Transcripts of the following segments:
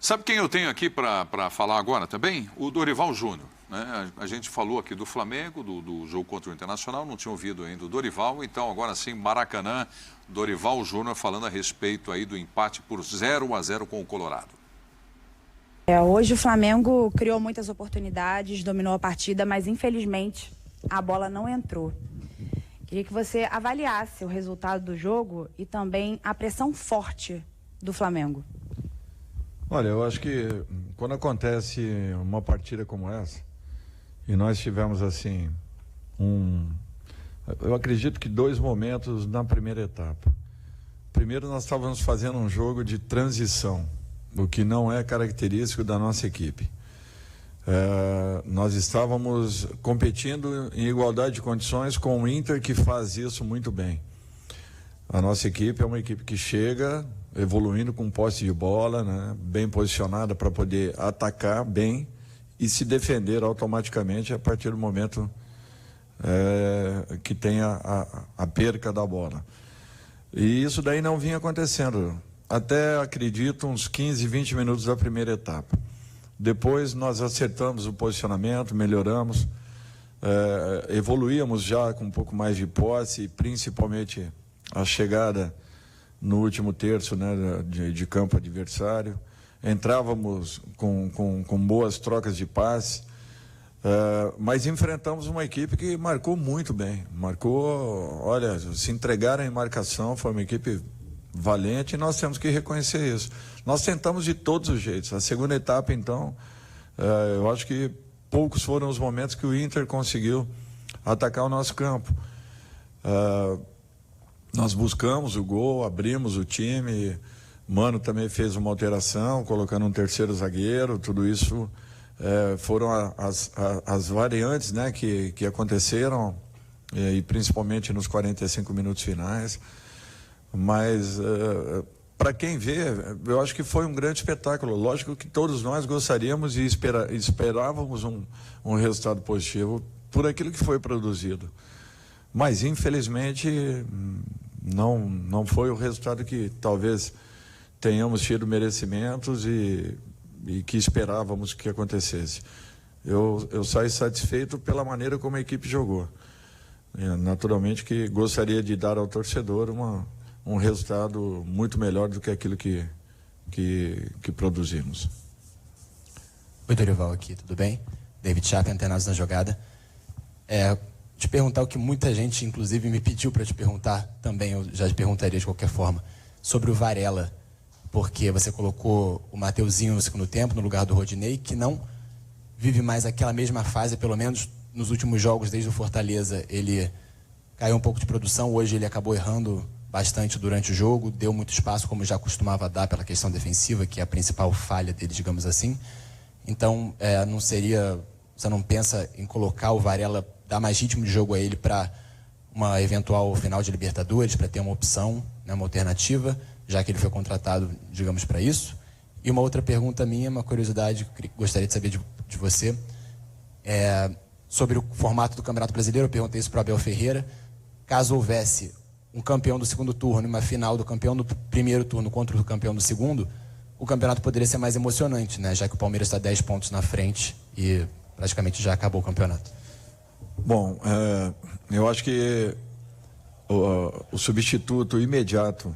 Sabe quem eu tenho aqui para falar agora também? O Dorival Júnior. Né? A gente falou aqui do Flamengo, do jogo contra o Internacional, não tinha ouvido ainda o Dorival, então agora sim, Maracanã, Dorival Júnior falando a respeito aí do empate por 0-0 com o Colorado. Hoje o Flamengo criou muitas oportunidades, dominou a partida, mas infelizmente a bola não entrou. Queria que você avaliasse o resultado do jogo e também a pressão forte do Flamengo. Olha, eu acho que quando acontece uma partida como essa, e nós tivemos assim, eu acredito que 2 momentos na primeira etapa. Primeiro, nós estávamos fazendo um jogo de transição, o que não é característico da nossa equipe. Nós estávamos competindo em igualdade de condições com o Inter, que faz isso muito bem. A nossa equipe é uma equipe que chega evoluindo com posse de bola, né, bem posicionada para poder atacar bem e se defender automaticamente a partir do momento que tem a perca da bola. E isso daí não vinha acontecendo, até acredito uns 15, 20 minutos da primeira etapa. Depois nós acertamos o posicionamento, melhoramos, evoluíamos já com um pouco mais de posse, principalmente a chegada no último terço, né, de campo adversário. Entrávamos com boas trocas de passe, mas enfrentamos uma equipe que marcou muito bem. Olha, se entregaram em marcação, foi uma equipe valente e nós temos que reconhecer isso. Nós tentamos de todos os jeitos. A segunda etapa, então, eu acho que poucos foram os momentos que o Inter conseguiu atacar o nosso campo. Nós buscamos o gol, abrimos o time, Mano também fez uma alteração, colocando um terceiro zagueiro, tudo isso foram as variantes, né, que aconteceram, e principalmente nos 45 minutos finais. Mas, para quem vê, eu acho que foi um grande espetáculo. Lógico que todos nós gostaríamos e esperávamos um resultado positivo por aquilo que foi produzido. Mas, infelizmente, não foi o resultado que talvez tenhamos tido merecimentos e que esperávamos que acontecesse. Eu saí satisfeito pela maneira como a equipe jogou. Naturalmente que gostaria de dar ao torcedor um resultado muito melhor do que aquilo que produzimos. Oi, Dorival aqui, tudo bem? David Chapa, Antenados na Jogada. Te perguntar o que muita gente, inclusive, me pediu para te perguntar também, eu já te perguntaria de qualquer forma, sobre o Varela, porque você colocou o Mateuzinho no segundo tempo, no lugar do Rodinei, que não vive mais aquela mesma fase, pelo menos nos últimos jogos, desde o Fortaleza, ele caiu um pouco de produção, hoje ele acabou errando bastante durante o jogo, deu muito espaço, como já costumava dar pela questão defensiva, que é a principal falha dele, digamos assim. Então, você não pensa em colocar o Varela, dar mais ritmo de jogo a ele para uma eventual final de Libertadores, para ter uma opção, né, uma alternativa, já que ele foi contratado, digamos, para isso? E uma outra pergunta minha, uma curiosidade que gostaria de saber de você, sobre o formato do Campeonato Brasileiro. Eu perguntei isso para o Abel Ferreira. Caso houvesse um campeão do segundo turno e uma final do campeão do primeiro turno contra o campeão do segundo, o campeonato poderia ser mais emocionante, né? Já que o Palmeiras está 10 pontos na frente e praticamente já acabou o campeonato. Bom, eu acho que o substituto imediato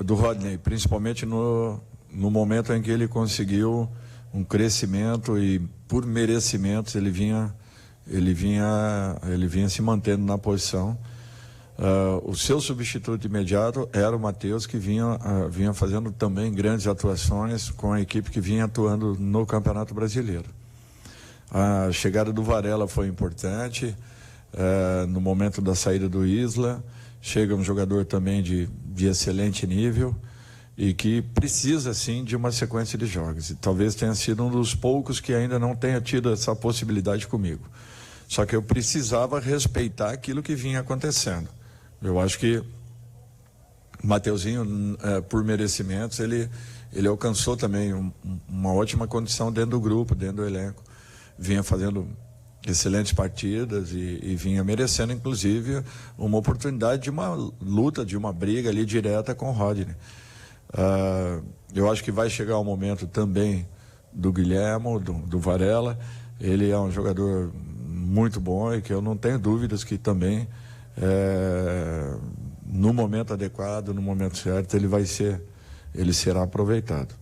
do Rodney, principalmente no momento em que ele conseguiu um crescimento e por merecimentos ele vinha se mantendo na posição. O seu substituto imediato era o Matheus, que vinha fazendo também grandes atuações com a equipe que vinha atuando no Campeonato Brasileiro. A chegada do Varela foi importante, no momento da saída do Isla. Chega um jogador também de excelente nível e que precisa, sim, de uma sequência de jogos. E talvez tenha sido um dos poucos que ainda não tenha tido essa possibilidade comigo. Só que eu precisava respeitar aquilo que vinha acontecendo. Eu acho que o Mateuzinho, por merecimentos, ele alcançou também uma ótima condição dentro do grupo, dentro do elenco. Vinha fazendo excelentes partidas e vinha merecendo, inclusive, uma oportunidade de uma luta, de uma briga ali direta com o Rodney. Eu acho que vai chegar o momento também do Guilhermo, do Varela. Ele é um jogador muito bom e que eu não tenho dúvidas que também, no momento adequado, no momento certo, ele será aproveitado.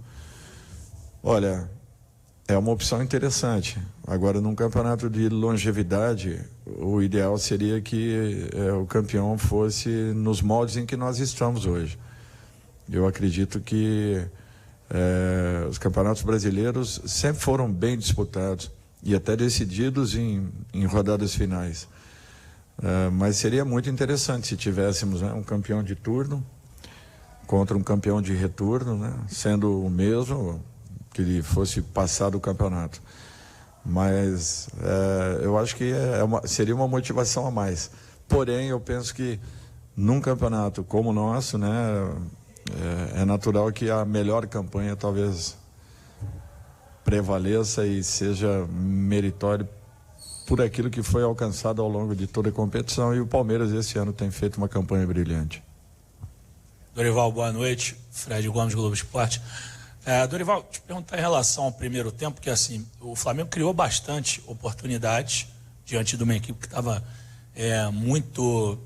Olha, é uma opção interessante. Agora, num campeonato de longevidade, o ideal seria que o campeão fosse nos moldes em que nós estamos hoje. Eu acredito que os campeonatos brasileiros sempre foram bem disputados e até decididos em rodadas finais. Mas seria muito interessante se tivéssemos, né, um campeão de turno contra um campeão de retorno, né, sendo o mesmo, que ele fosse passar do campeonato. Mas eu acho que seria uma motivação a mais. Porém, eu penso que num campeonato como o nosso, né, é natural que a melhor campanha talvez prevaleça e seja meritório por aquilo que foi alcançado ao longo de toda a competição, e o Palmeiras esse ano tem feito uma campanha brilhante. Dorival, boa noite. Fred Gomes, Globo Esporte. Dorival, te perguntar em relação ao primeiro tempo, que assim, o Flamengo criou bastante oportunidades diante de uma equipe que estava muito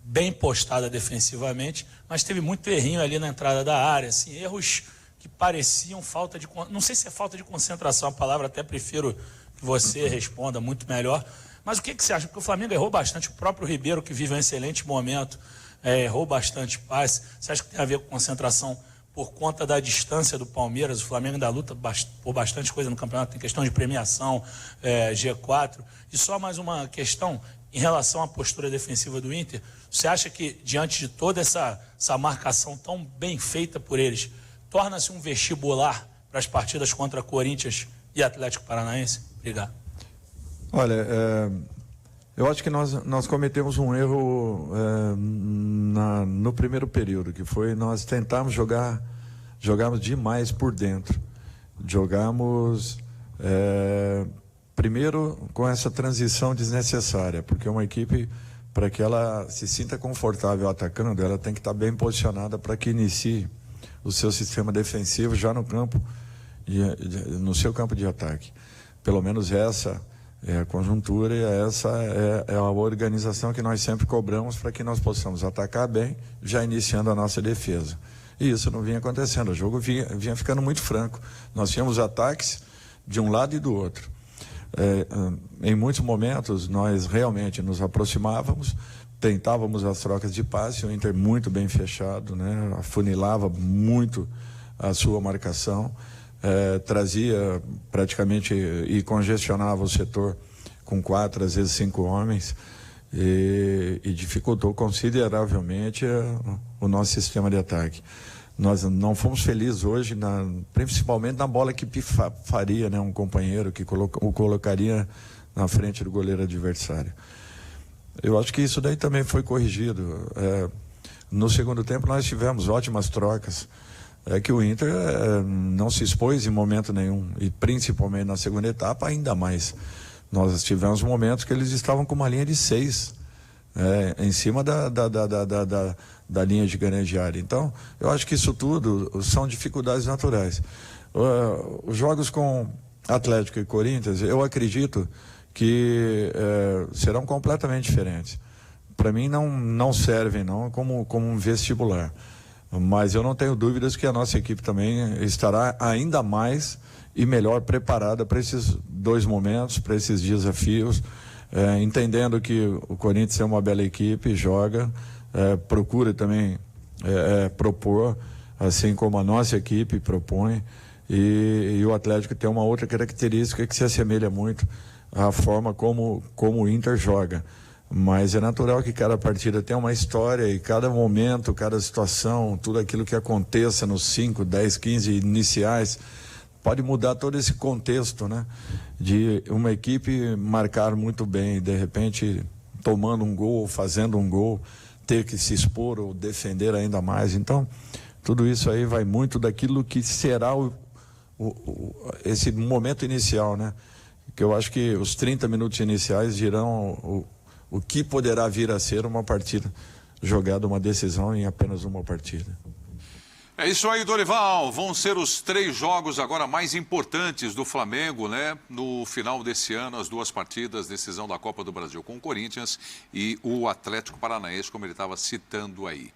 bem postada defensivamente, mas teve muito errinho ali na entrada da área, assim, erros que pareciam falta de... Não sei se é falta de concentração a palavra, até prefiro que você responda muito melhor, mas o que você acha? Porque o Flamengo errou bastante, o próprio Ribeiro, que vive um excelente momento, errou bastante passe. Você acha que tem a ver com concentração por conta da distância do Palmeiras? O Flamengo ainda luta por bastante coisa no campeonato, tem questão de premiação, G4. E só mais uma questão em relação à postura defensiva do Inter. Você acha que, diante de toda essa marcação tão bem feita por eles, torna-se um vestibular para as partidas contra Corinthians e Atlético Paranaense? Obrigado. Olha, eu acho que nós cometemos um erro no primeiro período, que foi nós tentarmos jogarmos demais por dentro. Jogamos primeiro com essa transição desnecessária, porque uma equipe, para que ela se sinta confortável atacando, ela tem que estar bem posicionada para que inicie o seu sistema defensivo já no campo, no seu campo de ataque. Pelo menos essa é a conjuntura e essa é a organização que nós sempre cobramos para que nós possamos atacar bem, já iniciando a nossa defesa. E isso não vinha acontecendo, o jogo vinha ficando muito franco. Nós tínhamos ataques de um lado e do outro. Em muitos momentos nós realmente nos aproximávamos, tentávamos as trocas de passe, o Inter muito bem fechado, né? Afunilava muito a sua marcação, trazia praticamente e congestionava o setor com 4, às vezes 5 homens, e dificultou consideravelmente o nosso sistema de ataque. Nós não fomos felizes hoje, principalmente na bola que faria, né, um companheiro que o colocaria na frente do goleiro adversário. Eu acho que isso daí também foi corrigido. No segundo tempo nós tivemos ótimas trocas. Que o Inter não se expôs em momento nenhum, e principalmente na segunda etapa ainda mais. Nós tivemos momentos que eles estavam com uma linha de 6 em cima da linha de grande área. Então, eu acho que isso tudo são dificuldades naturais. Os jogos com Atlético e Corinthians, eu acredito que serão completamente diferentes. Para mim não servem não como um vestibular, mas eu não tenho dúvidas que a nossa equipe também estará ainda mais e melhor preparada para esses dois momentos, para esses desafios, entendendo que o Corinthians é uma bela equipe, joga, procura também propor, assim como a nossa equipe propõe, e o Atlético tem uma outra característica que se assemelha muito à forma como o Inter joga. Mas é natural que cada partida tenha uma história, e cada momento, cada situação, tudo aquilo que aconteça nos 5, 10, 15 iniciais, pode mudar todo esse contexto, né? De uma equipe marcar muito bem, de repente tomando um gol, fazendo um gol, ter que se expor ou defender ainda mais. Então, tudo isso aí vai muito daquilo que será esse momento inicial, né? Que eu acho que os 30 minutos iniciais dirão o que poderá vir a ser uma partida jogada, uma decisão em apenas uma partida. É isso aí, Dorival. Vão ser os 3 jogos agora mais importantes do Flamengo, né? No final desse ano, as 2 partidas, decisão da Copa do Brasil com o Corinthians e o Atlético Paranaense, como ele estava citando aí.